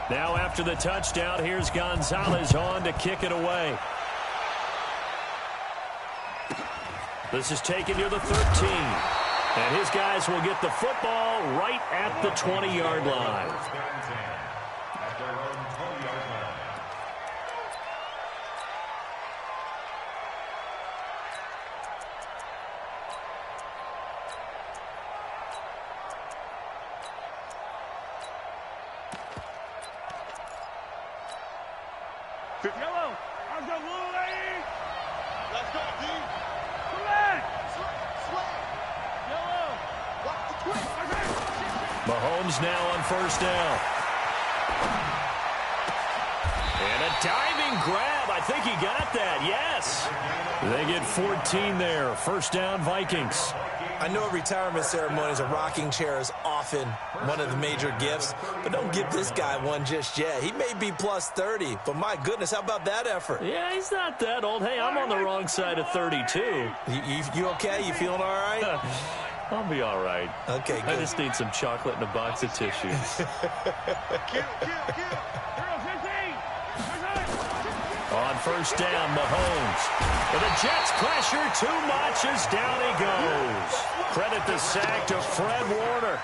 Now after the touchdown, here's Gonzalez on to kick it away. This is taken near the 13. And his guys will get the football right at the 20-yard line. Yellow. Let's go, little lady. Let's go, D. Swag. Swag. Yellow. Watch the twist. Mahomes now on first down. And a diving grab. I think he got that. Yes. They get 14 there. First down, Vikings. I know at retirement ceremonies, a rocking chair is often one of the major gifts, but don't give this guy one just yet. He may be plus 30, but my goodness, how about that effort? Yeah, he's not that old. Hey, I'm on the wrong side of 32. You okay? You feeling all right? I'll be all right. Okay, good. I just need some chocolate and a box of tissues. On first down, Mahomes. And the Jets pressure too much as down he goes. Credit the sack to Fred Warner.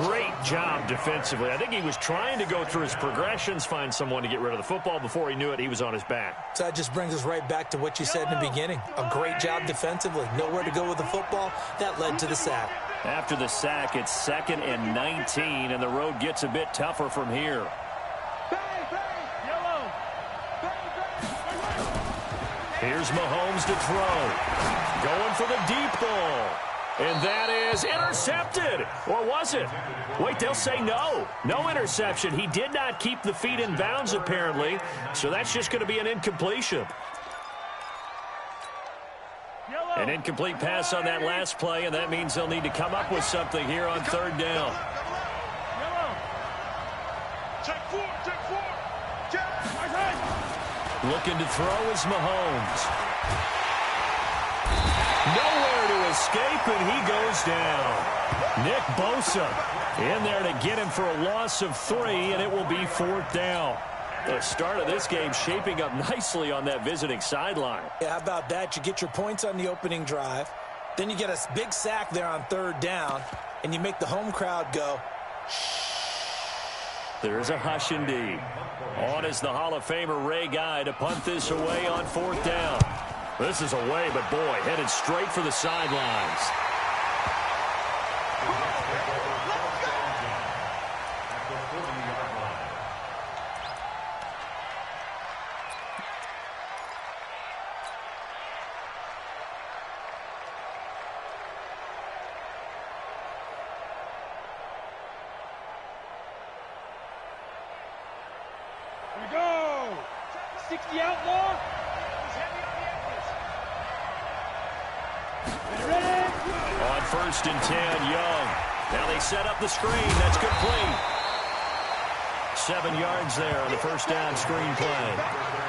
Great job defensively. I think he was trying to go through his progressions, find someone to get rid of the football. Before he knew it, he was on his back. So that just brings us right back to what you said in the beginning. A great job defensively. Nowhere to go with the football. That led to the sack. After the sack, it's 2nd and 19, and the road gets a bit tougher from here. Here's Mahomes to throw. Going for the deep ball. And that is intercepted. Or was it? Wait, they'll say no. No interception. He did not keep the feet in bounds, apparently. So that's just going to be an incompletion. An incomplete pass on that last play, and that means they'll need to come up with something here on third down. Looking to throw is Mahomes. Nowhere to escape, and he goes down. Nick Bosa in there to get him for a loss of 3, and it will be 4th down. The start of this game shaping up nicely on that visiting sideline. Yeah, how about that? You get your points on the opening drive. Then you get a big sack there on third down, and you make the home crowd go, shh. There's a hush indeed. On is the Hall of Famer Ray Guy to punt this away on 4th down. This is away, but boy, headed straight for the sidelines. Here we go. 60 outlaw. On 1st and 10, Young. Now they set up the screen. That's complete. 7 yards there on the first down screen play.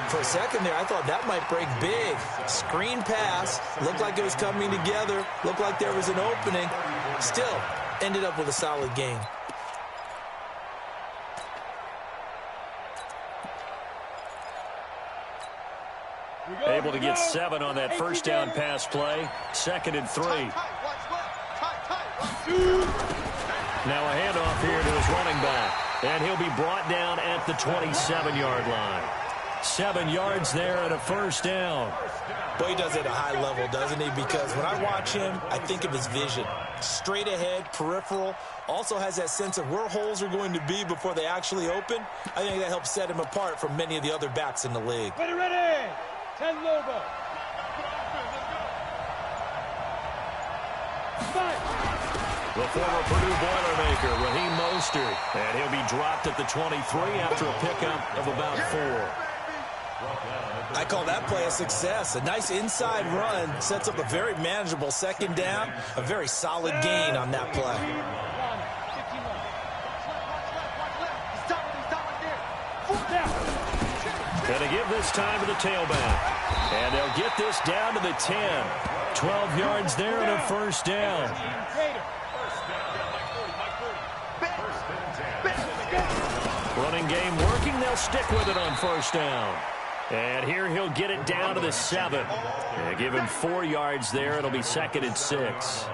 For a second there, I thought that might break big. Screen pass. Looked like it was coming together. Looked like there was an opening. Still, ended up with a solid game. Able to get 7 on that first down pass play. 2nd and 3. Now a handoff here to his running back. And he'll be brought down at the 27-yard line. 7 yards there and a first down. Boy, he does it at a high level, doesn't he? Because when I watch him, I think of his vision. Straight ahead, peripheral. Also has that sense of where holes are going to be before they actually open. I think that helps set him apart from many of the other backs in the league. Ready. 10 Lobo. The former Purdue Boilermaker, Raheem Mostert. And he'll be dropped at the 23 after a pickup of about 4. I call that play a success. A nice inside run sets up a very manageable 2nd down. A very solid gain on that play. Going to give this time to the tailback. And they'll get this down to the 10. 12 yards there and a first down. Running game working. They'll stick with it on first down. And here he'll get it down to the 7. Give him 4 yards there. It'll be 2nd and 6.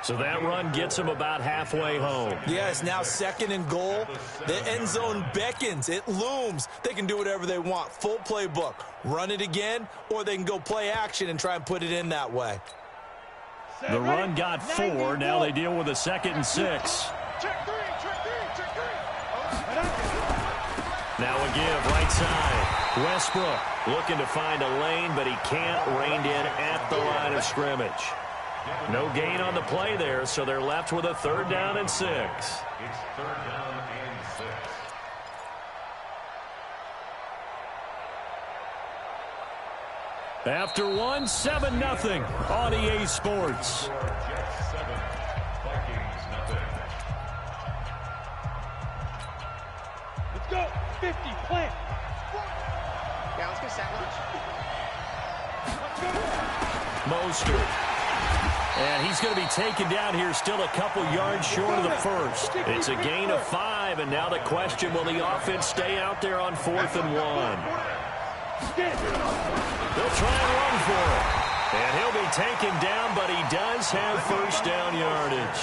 So that run gets him about halfway home. Yeah, it's now 2nd and goal. The end zone beckons. It looms. They can do whatever they want. Full playbook. Run it again, or they can go play action and try and put it in that way. The run got 4. Now they deal with a 2nd and 6. Now a give right side. Westbrook looking to find a lane, but he can't. Reined in at the line of scrimmage. No gain on the play there, so they're left with a 3rd down and 6. It's 3rd down and 6. After 1, 7-0 on EA Sports. Jets 7, Vikings nothing. Let's go. 50, plant. Yeah, let's go sandwich. Mostert. And he's going to be taken down here, still a couple yards short of the first. It's a gain of 5, and now the question, will the offense stay out there on 4th and 1? They'll try and run for it. And he'll be taken down, but he does have first down yardage.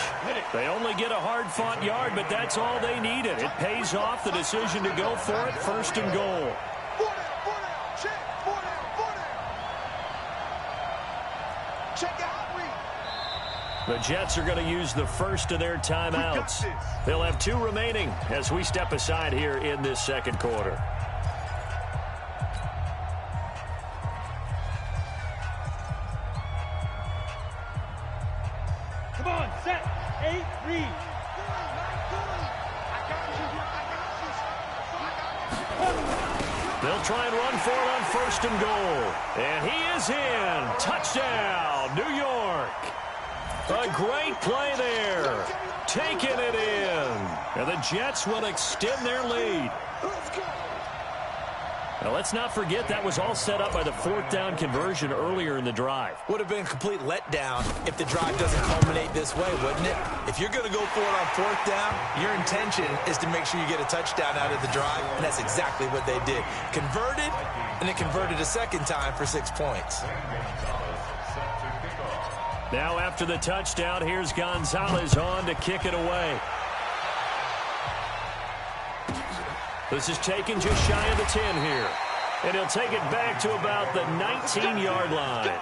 They only get a hard-fought yard, but that's all they needed. It pays off the decision to go for it, 1st and goal. The Jets are going to use the first of their timeouts. They'll have 2 remaining as we step aside here in this 2nd quarter. Come on, set. 8, read. They'll try and run for it on 1st and goal. And he is in. Touchdown, New York. A great play there. Taking it in. And the Jets will extend their lead. Now, let's not forget that was all set up by the 4th down conversion earlier in the drive. Would have been a complete letdown if the drive doesn't culminate this way, wouldn't it? If you're going to go for it on 4th down, your intention is to make sure you get a touchdown out of the drive, and that's exactly what they did. Converted, and it converted a 2nd time for 6 points. Now after the touchdown, here's Gonzalez on to kick it away. This is taken just shy of the 10 here. And he'll take it back to about the 19-yard line.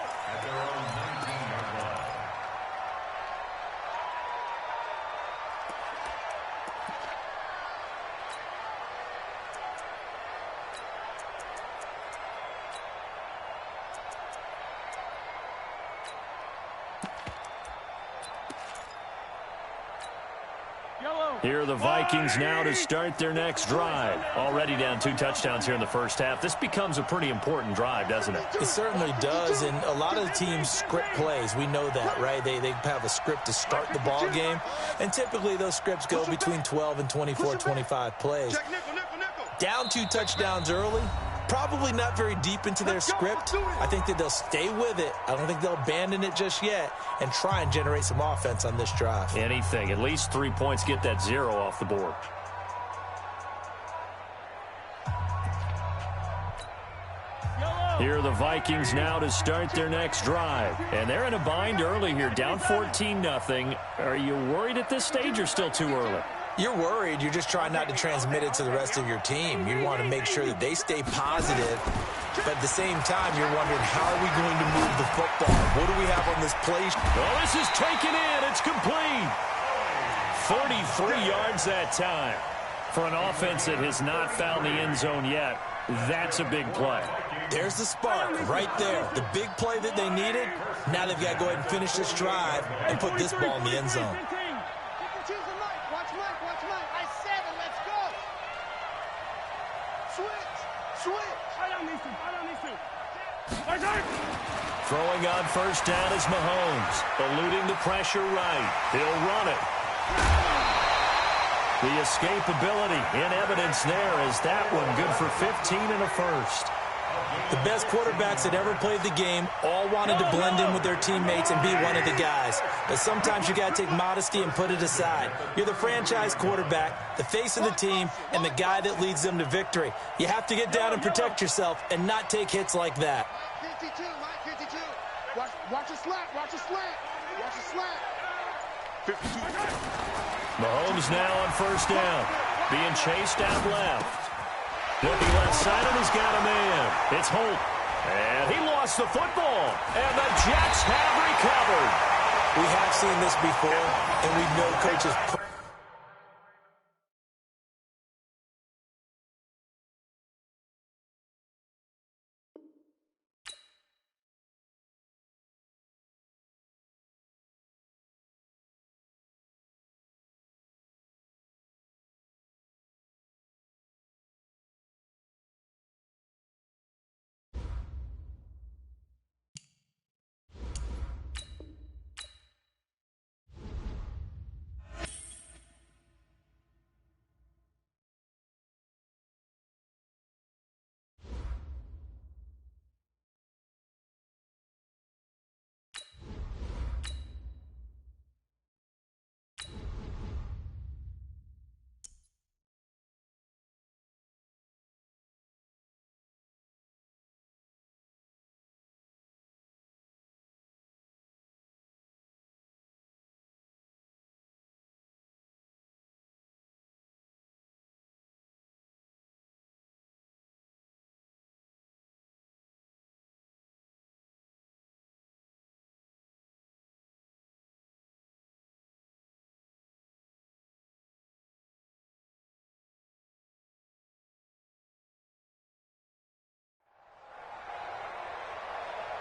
Here are the Vikings now to start their next drive. Already down 2 touchdowns here in the first half. This becomes a pretty important drive, doesn't it? It certainly does, and a lot of the teams script plays. We know that, right? They have a script to start the ball game, and typically those scripts go between 12 and 24, 25 plays. Down 2 touchdowns early, probably not very deep into their script. I think that they'll stay with it. I don't think they'll abandon it just yet and try and generate some offense on this drive. Anything. At least 3 points, get that 0 off the board. Here are the Vikings now to start their next drive. And they're in a bind early here, down 14-0. Are you worried at this stage or still too early? You're worried. You're just trying not to transmit it to the rest of your team. You want to make sure that they stay positive. But at the same time, you're wondering, how are we going to move the football? What do we have on this play? Well, this is taken in. It's complete. 43 yards that time. For an offense that has not found the end zone yet, that's a big play. There's the spark right there. The big play that they needed. Now they've got to go ahead and finish this drive and put this ball in the end zone. Throwing on first down is Mahomes, eluding the pressure right. He'll run it. The escapability in evidence there is that one good for 15 and a first. The best quarterbacks that ever played the game all wanted to blend in with their teammates and be one of the guys. But sometimes you got to take modesty and put it aside. You're the franchise quarterback, the face of the team, and the guy that leads them to victory. You have to get down and protect yourself and not take hits like that. 52, Mike 52. Watch a slant, watch a slant. Watch a slant. 52. Mahomes now on first down. Being chased out left. Looking left side, and he's got a man. It's Holt. And he lost the football. And the Jets have recovered. We have seen this before, and we know coaches...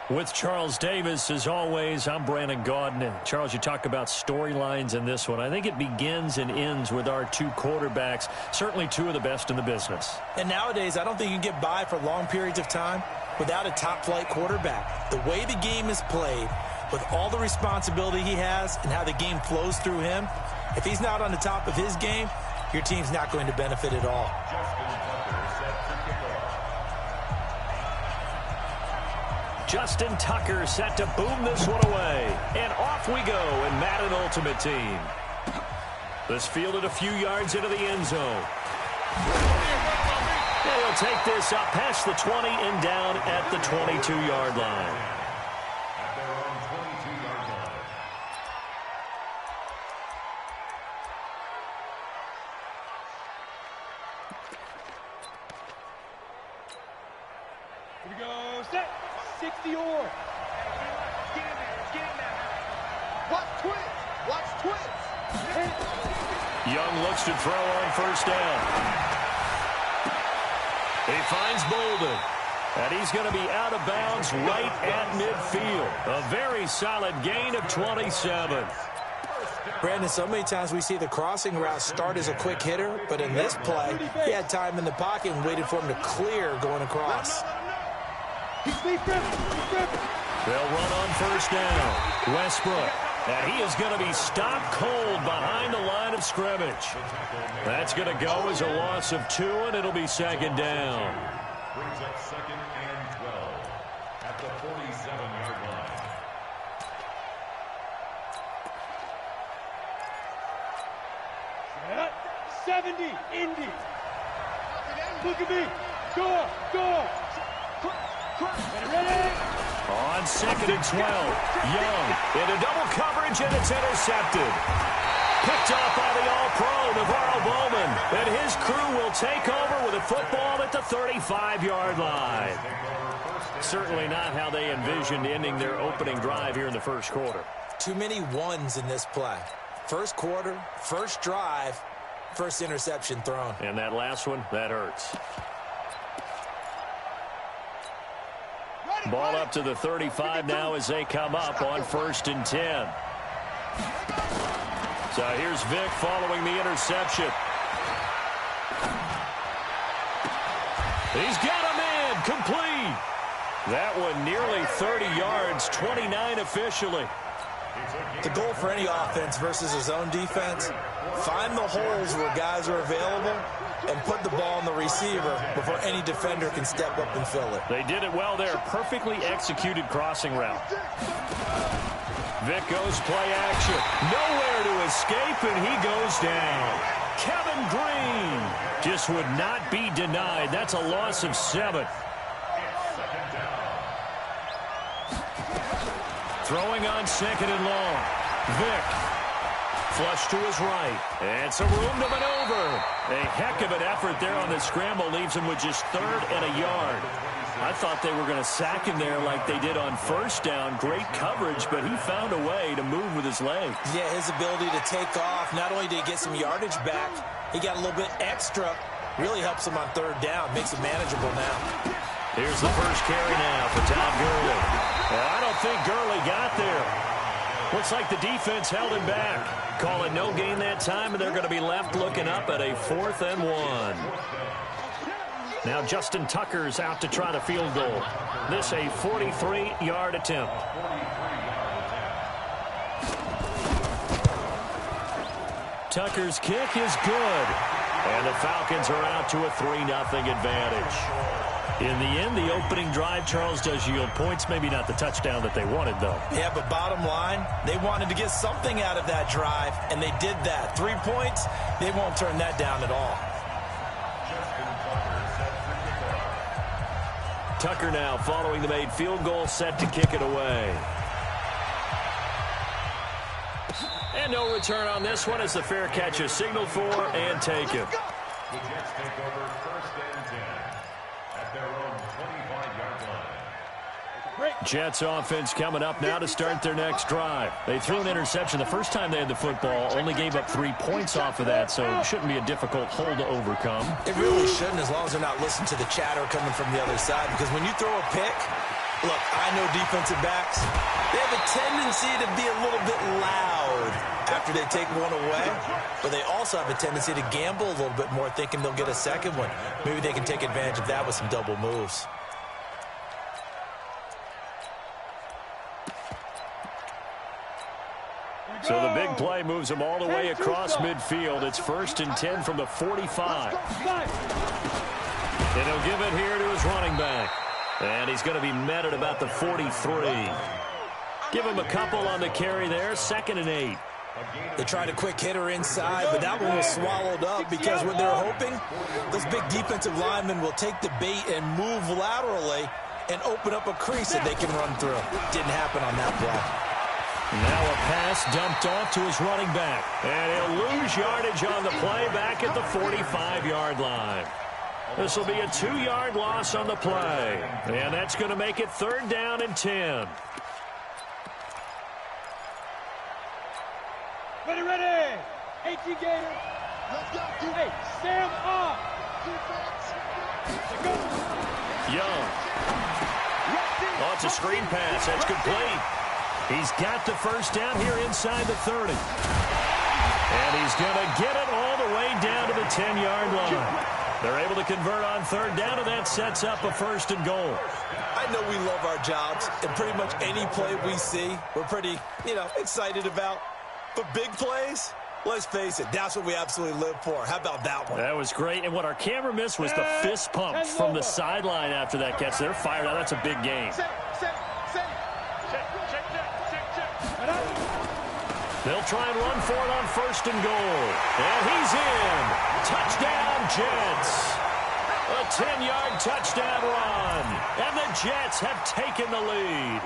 With Charles Davis, as always, I'm Brandon Gaudin. And Charles, you talk about storylines in this one. I think it begins and ends with our two quarterbacks, certainly two of the best in the business. And nowadays, I don't think you can get by for long periods of time without a top-flight quarterback. The way the game is played, with all the responsibility he has and how the game flows through him, if he's not on the top of his game, your team's not going to benefit at all. Justin Tucker set to boom this one away. And off we go in Madden Ultimate Team. This fielded a few yards into the end zone. They'll take this up past the 20 and down at the 22-yard line. At their own 22-yard line. Here we go, set. 60 or. Watch twins. Watch twins. Young looks to throw on first down. He finds Bolden. And he's going to be out of bounds right at midfield. A very solid gain of 27. Brandon, so many times we see the crossing route start as a quick hitter, but in this play, he had time in the pocket and waited for him to clear going across. They'll run on first down. Westbrook. And he is going to be stopped cold behind the line of scrimmage. That's going to go as a loss of 2, and it'll be second down. Brings up second and 12 at the 47-yard line. Set. 70, Indy. Look at me. Go. Ready. On second and 12, Young into double coverage, and it's intercepted. Picked off by the All-Pro, Navarro Bowman. And his crew will take over with a football at the 35-yard line. Certainly not how they envisioned ending their opening drive here in the first quarter. Too many ones in this play. First quarter, first drive, first interception thrown. And that last one, that hurts. Ball up to the 35 now as they come up on first and 10. So here's Vic following the interception. He's got him in, complete. That one nearly 30 yards, 29 officially. The goal for any offense versus his own defense Find the holes where guys are available and put the ball on the receiver before any defender can step up and fill it. They did it well there. Perfectly executed crossing route. Vick goes play action. Nowhere to escape, and he goes down. Kevin Green just would not be denied. That's a loss of 7. Throwing on 2nd and long. Vick. Flush to his right. And some room to maneuver. A heck of an effort there on the scramble. Leaves him with just 3rd and a yard. I thought they were going to sack him there like they did on 1st down. Great coverage, but he found a way to move with his legs. Yeah, his ability to take off. Not only did he get some yardage back, he got a little bit extra. Really helps him on 3rd down. Makes it manageable now. Here's the first carry now for Todd Gurley. I don't think Gurley got there. Looks like the defense held him back. Call it no gain that time, and they're going to be left looking up at a 4th and 1. Now Justin Tucker's out to try the field goal. This a 43-yard attempt. Tucker's kick is good. And the Falcons are out to a 3-0 advantage. In the end, the opening drive, Charles, does yield points. Maybe not the touchdown that they wanted, though. Yeah, but bottom line, they wanted to get something out of that drive, and they did that. 3 points, they won't turn that down at all. Tucker now following the made field goal, set to kick it away. And no return on this one as the fair catch is signaled for and taken. The Jets take over 1st and 10 at their own 25-yard line. Jets offense coming up now to start their next drive. They threw an interception the first time they had the football, only gave up 3 points off of that, so it shouldn't be a difficult hole to overcome. It really shouldn't, as long as they're not listening to the chatter coming from the other side, because when you throw a pick, look, I know defensive backs, they have a tendency to be a little bit loud after they take one away, but they also have a tendency to gamble a little bit more, thinking they'll get a second one. Maybe they can take advantage of that with some double moves. So the big play moves them all the way across midfield. It's 1st and 10 from the 45. And he'll give it here to his running back. And he's going to be met at about the 43. Give him a couple on the carry there. 2nd and 8. They tried a quick hitter inside, but that one was swallowed up because what they're hoping, those big defensive linemen will take the bait and move laterally and open up a crease that they can run through. Didn't happen on that play. Now a pass dumped off to his running back. And he'll lose yardage on the play back at the 45-yard line. This will be a 2-yard loss on the play. And that's going to make it 3rd down and 10. Ready. 18 Gator. Let's go. Hey, stand up. Let's go. Young. Oh, it's a screen pass. That's complete. He's got the first down here inside the 30. And he's going to get it all the way down to the 10-yard line. They're able to convert on 3rd down, and that sets up a 1st and goal. I know we love our jobs, and pretty much any play we see, we're pretty, excited about. But big plays, let's face it, that's what we absolutely live for. How about that one? That was great. And what our camera missed was the fist pump from the sideline after that catch. They're fired out. That's a big game. They'll try and run for it on 1st and goal. And he's in. Touchdown, Jets. A 10-yard touchdown run. And the Jets have taken the lead.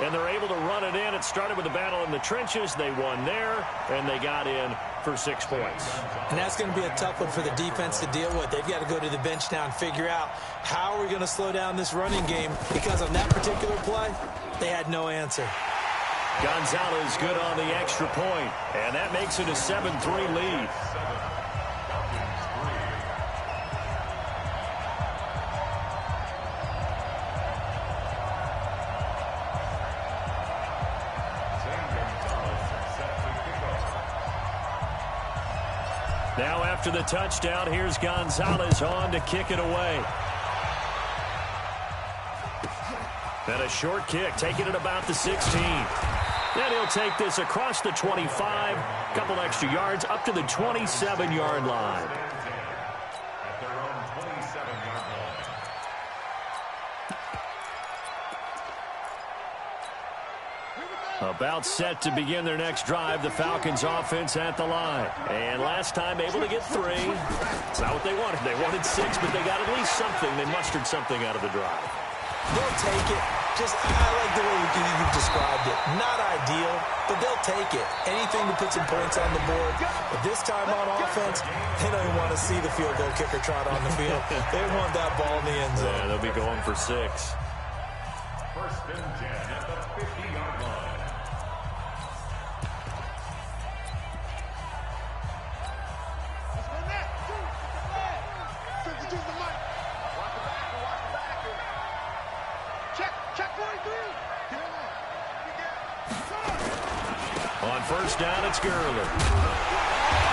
And they're able to run it in. It started with a battle in the trenches. They won there, and they got in for 6 points. And that's going to be a tough one for the defense to deal with. They've got to go to the bench now and figure out how are we going to slow down this running game, because on that particular play, they had no answer. Gonzalez good on the extra point, and that makes it a 7-3 lead. Now after the touchdown, here's Gonzalez on to kick it away. And a short kick, taking it about the 16. And he'll take this across the 25, a couple extra yards up to the 27-yard line. At their own 27-yard line. About set to begin their next drive, the Falcons offense at the line. And last time able to get 3. It's not what they wanted. They wanted 6, but they got at least something. They mustered something out of the drive. They'll take it. I like the way you've described it. Not ideal, but they'll take it. Anything to put some points on the board. But this time on offense, they don't even want to see the field goal kicker trot on the field. They want that ball in the end zone. Yeah, they'll be going for 6. First and 10 at the 50-yard line. On first down, it's Gurley.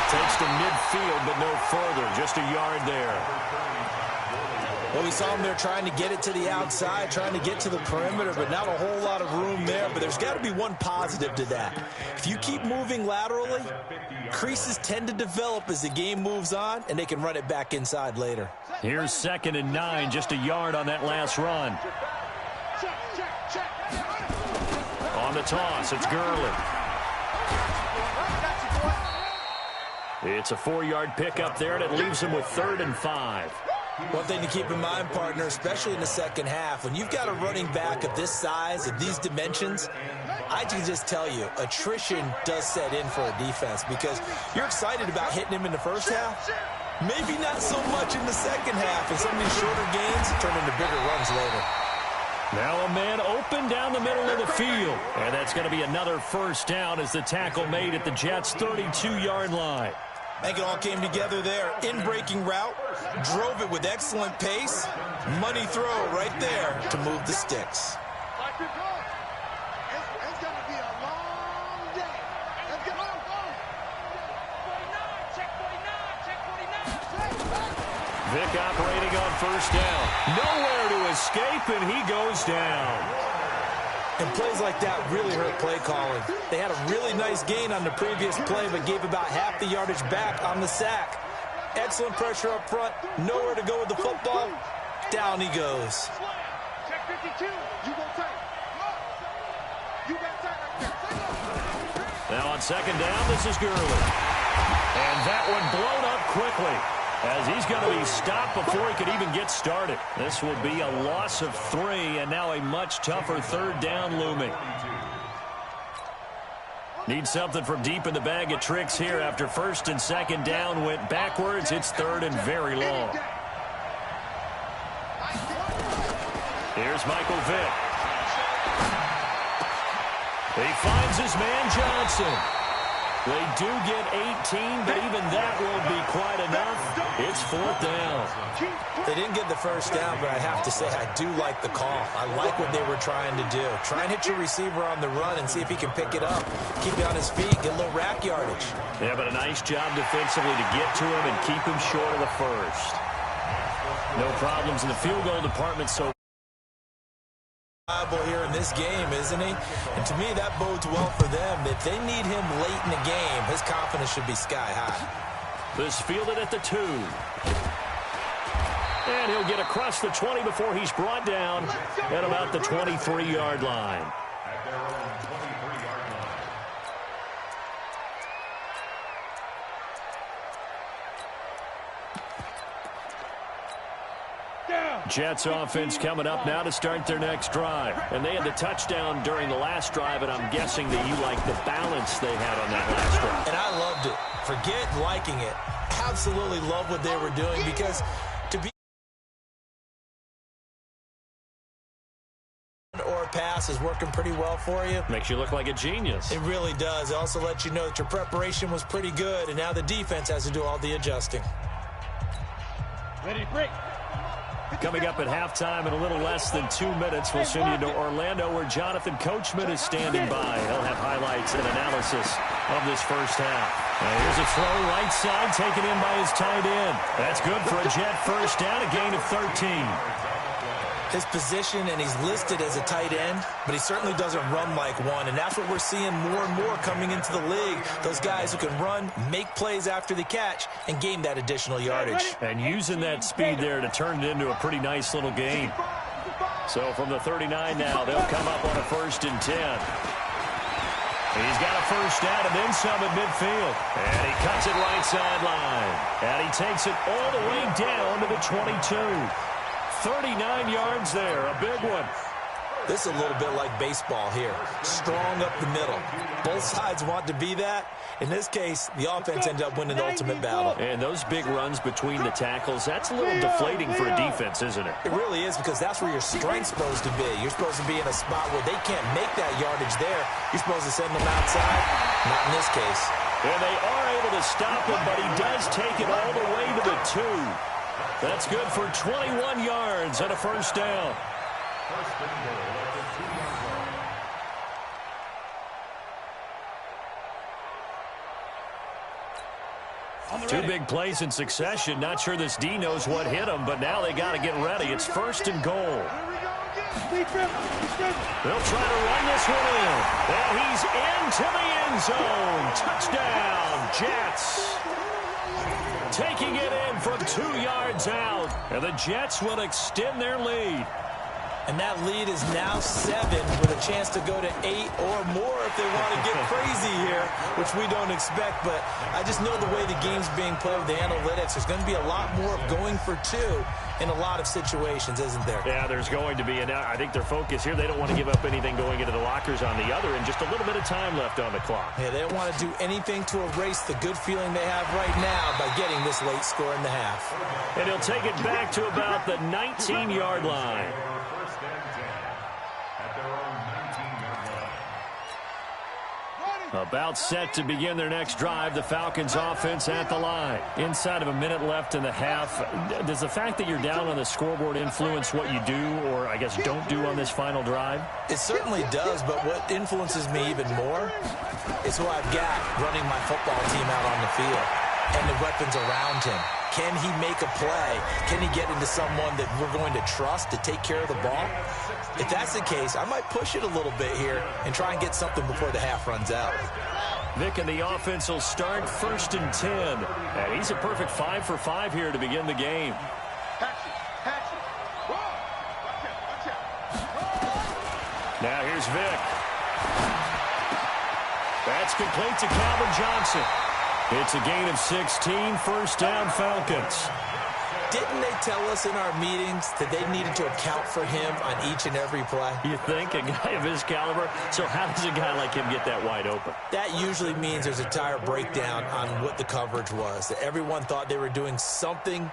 Takes to midfield, but no further. Just a yard there. Well, we saw him there trying to get it to the outside, trying to get to the perimeter, but not a whole lot of room there. But there's got to be one positive to that. If you keep moving laterally, creases tend to develop as the game moves on, and they can run it back inside later. Here's 2nd and 9, just a yard on that last run. On the toss, it's Gurley. It's a 4-yard pickup there, and it leaves him with 3rd and 5. One thing to keep in mind, partner, especially in the second half, when you've got a running back of this size, of these dimensions, I can just tell you, attrition does set in for a defense because you're excited about hitting him in the first half. Maybe not so much in the second half, and some of these shorter gains turn into bigger runs later. Now a man open down the middle of the field. And that's going to be another first down as the tackle made at the Jets' 32-yard line. I think it all came together there. In-breaking route, drove it with excellent pace. Money throw right there to move the sticks. It's going to be a long day. Let's get on. Vick operating on first down. Nowhere to escape, and he goes down. And plays like that really hurt play calling. They had a really nice gain on the previous play, but gave about half the yardage back on the sack. Excellent pressure up front. Nowhere to go with the football. Down he goes. Check 52. You go tight. You got tight right there. Now on 2nd down, this is Gurley. And that one blown up quickly, as he's going to be stopped before he could even get started. This will be a loss of 3, and now a much tougher 3rd down looming. Need something from deep in the bag of tricks here after 1st and 2nd down went backwards. It's 3rd and very long. Here's Michael Vick. He finds his man Johnson. They do get 18, but even that won't be quite enough. It's 4th down. They didn't get the first down, but I have to say I do like the call. I like what they were trying to do. Try and hit your receiver on the run and see if he can pick it up. Keep it on his feet, get a little rack yardage. Yeah, but a nice job defensively to get to him and keep him short of the first. No problems in the field goal department so here in this game, isn't he? And to me, that bodes well for them. If they need him late in the game, his confidence should be sky high. This fielded at the 2. And he'll get across the 20 before he's brought down at about the 23-yard line. At their own 23-yard line. Jets offense coming up now to start their next drive. And they had the touchdown during the last drive, and I'm guessing that you like the balance they had on that last drive. And I loved it. Forget liking it. Absolutely love what they were doing because to be or a pass is working pretty well for you. Makes you look like a genius. It really does. It also lets you know that your preparation was pretty good, and now the defense has to do all the adjusting. Ready, break. Coming up at halftime in a little less than 2 minutes, we'll send you to Orlando where Jonathan Coachman is standing by. He'll have highlights and analysis of this first half. Here's a throw right side taken in by his tight end. That's good for a Jet first down, a gain of 13. His position, and he's listed as a tight end, but he certainly doesn't run like one, and that's what we're seeing more and more coming into the league. Those guys who can run, make plays after the catch, and gain that additional yardage. And using that speed there to turn it into a pretty nice little game. So from the 39 now, they'll come up on a 1st and 10. He's got a first down and then some at midfield. And he cuts it right sideline. And he takes it all the way down to the 22. 39 yards there, a big one. This is a little bit like baseball here. Strong up the middle. Both sides want to be that. In this case, the offense ended up winning the ultimate battle. And those big runs between the tackles, that's a little deflating for a defense, isn't it? It really is, because that's where your strength's supposed to be. You're supposed to be in a spot where they can't make that yardage there. You're supposed to send them outside. Not in this case. And they are able to stop him, but he does take it all the way to the 2. That's good for 21 yards and a first down. First and goal at the 2-yard line. Two big plays in succession. Not sure this D knows what hit him, but now they got to get ready. It's 1st and goal. They'll try to run this one in. And he's into the end zone. Touchdown, Jets. Taking it in from 2 yards out. And the Jets will extend their lead. And that lead is now 7 with a chance to go to 8 or more if they want to get crazy here, which we don't expect. But I just know the way the game's being played with the analytics, there's going to be a lot more of going for 2 in a lot of situations, isn't there? Yeah, there's going to be. And I think their focus here, they don't want to give up anything going into the lockers on the other, and just a little bit of time left on the clock. Yeah, they don't want to do anything to erase the good feeling they have right now by getting this late score in the half. And he'll take it back to about the 19-yard line. About set to begin their next drive, the Falcons offense at the line. Inside of a minute left in the half, does the fact that you're down on the scoreboard influence what you do, or I guess don't do on this final drive? It certainly does, but what influences me even more is who I've got running my football team out on the field and the weapons around him. Can he make a play? Can he get into someone that we're going to trust to take care of the ball? If that's the case, I might push it a little bit here and try and get something before the half runs out. Vic and the offense will start 1st and 10. And he's a perfect 5 for 5 here to begin the game. Now here's Vic. That's complete to Calvin Johnson. It's a gain of 16, first down Falcons. Didn't they tell us in our meetings that they needed to account for him on each and every play? You think? A guy of his caliber? So how does a guy like him get that wide open? That usually means there's a entire breakdown on what the coverage was. That everyone thought they were doing something,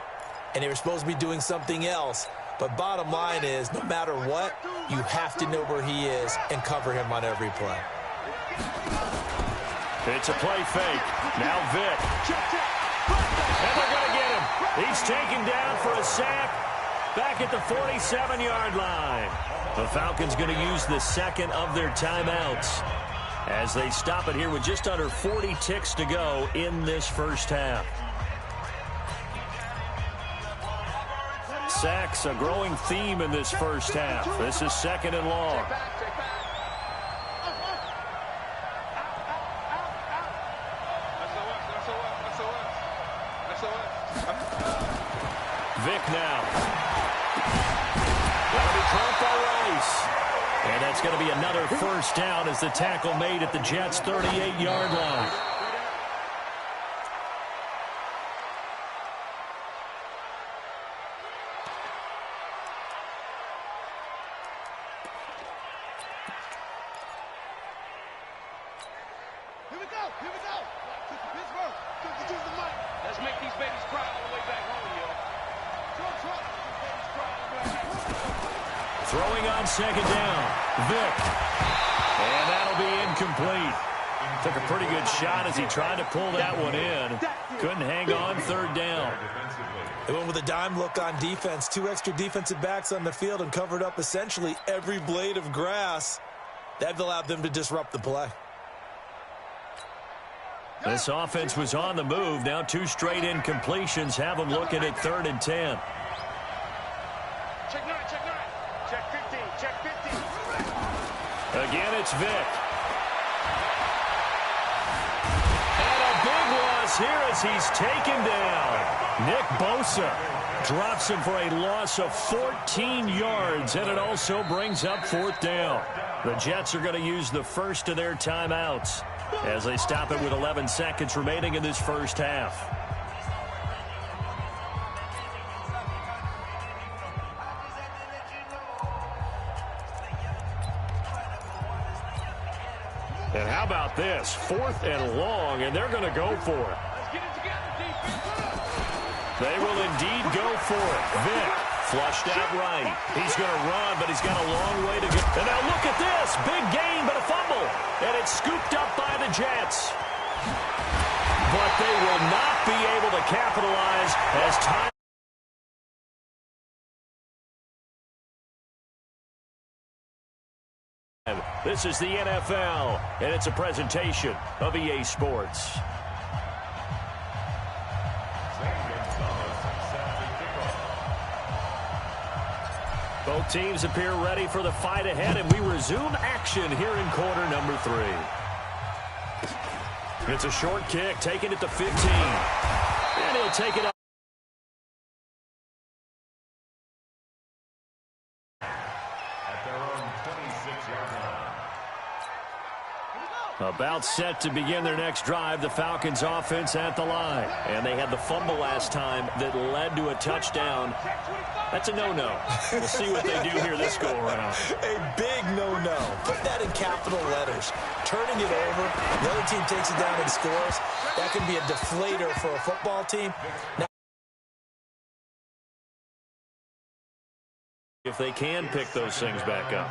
and they were supposed to be doing something else. But bottom line is, no matter what, you have to know where he is and cover him on every play. It's a play fake. Now Vic. And they're going to get him. He's taken down for a sack back at the 47-yard line. The Falcons going to use the second of their timeouts as they stop it here with just under 40 ticks to go in this first half. Sacks, a growing theme in this first half. This is 2nd and long. Vic now. That'll be caught by Rice. And that's going to be another first down as the tackle made at the Jets' 38-yard line. Here we go. Took to Pittsburgh. Took to the mic. Let's make these babies cry all the way back home, yo. Truck. These babies cry all the way back home. Throwing on 2nd down. Vic. And that'll be incomplete. Took a pretty good shot as he tried to pull that one in. Couldn't hang on 3rd down. They went with a dime look on defense. 2 extra defensive backs on the field and covered up essentially every blade of grass. That allowed them to disrupt the play. This offense was on the move. Now 2 straight incompletions have them looking at 3rd and 10. Check 9. Check 15. Check 15. Again, it's Vic. And a big loss here as he's taken down. Nick Bosa drops him for a loss of 14 yards, and it also brings up 4th down. The Jets are going to use the first of their timeouts as they stop it with 11 seconds remaining in this first half. And how about this? 4th and long, and they're going to go for it. Let's get it together, defense. They will indeed go for it. Vic flushed out right. He's going to run, but he's got a long way to go. And now look at this. Big gain, but a fumble. And it's scooped up by the Jets. But they will not be able to capitalize as time. This is the NFL, and it's a presentation of EA Sports. Both teams appear ready for the fight ahead, and we resume action here in quarter number 3. It's a short kick, taking it to 15. And he'll take it up. About set to begin their next drive, the Falcons offense at the line. And they had the fumble last time that led to a touchdown. That's a no-no. We'll see what they do here this go-around. A big no-no. Put that in capital letters. Turning it over, the other team takes it down and scores. That can be a deflator for a football team. Now, if they can pick those things back up.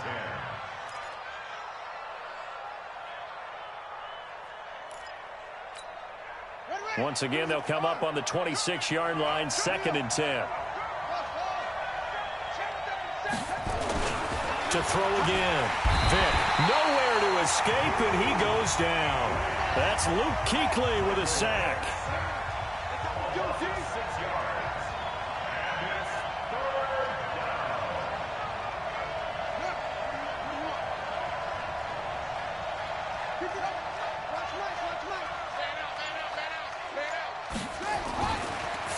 Once again, they'll come up on the 26-yard line, 2nd and 10. To throw again. Vic, nowhere to escape, and he goes down. That's Luke Kuechly with a sack.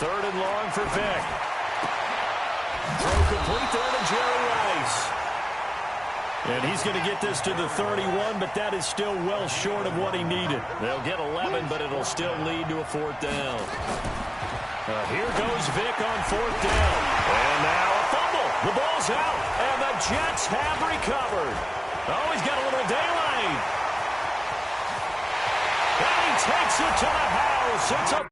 Third and long for Vic. Throw complete there to Jerry Rice. And he's going to get this to the 31, but that is still well short of what he needed. They'll get 11, but it'll still lead to a 4th down. Here goes Vic on 4th down. And now a fumble. The ball's out, and the Jets have recovered. Oh, he's got a little daylight. And he takes it to the house. It's a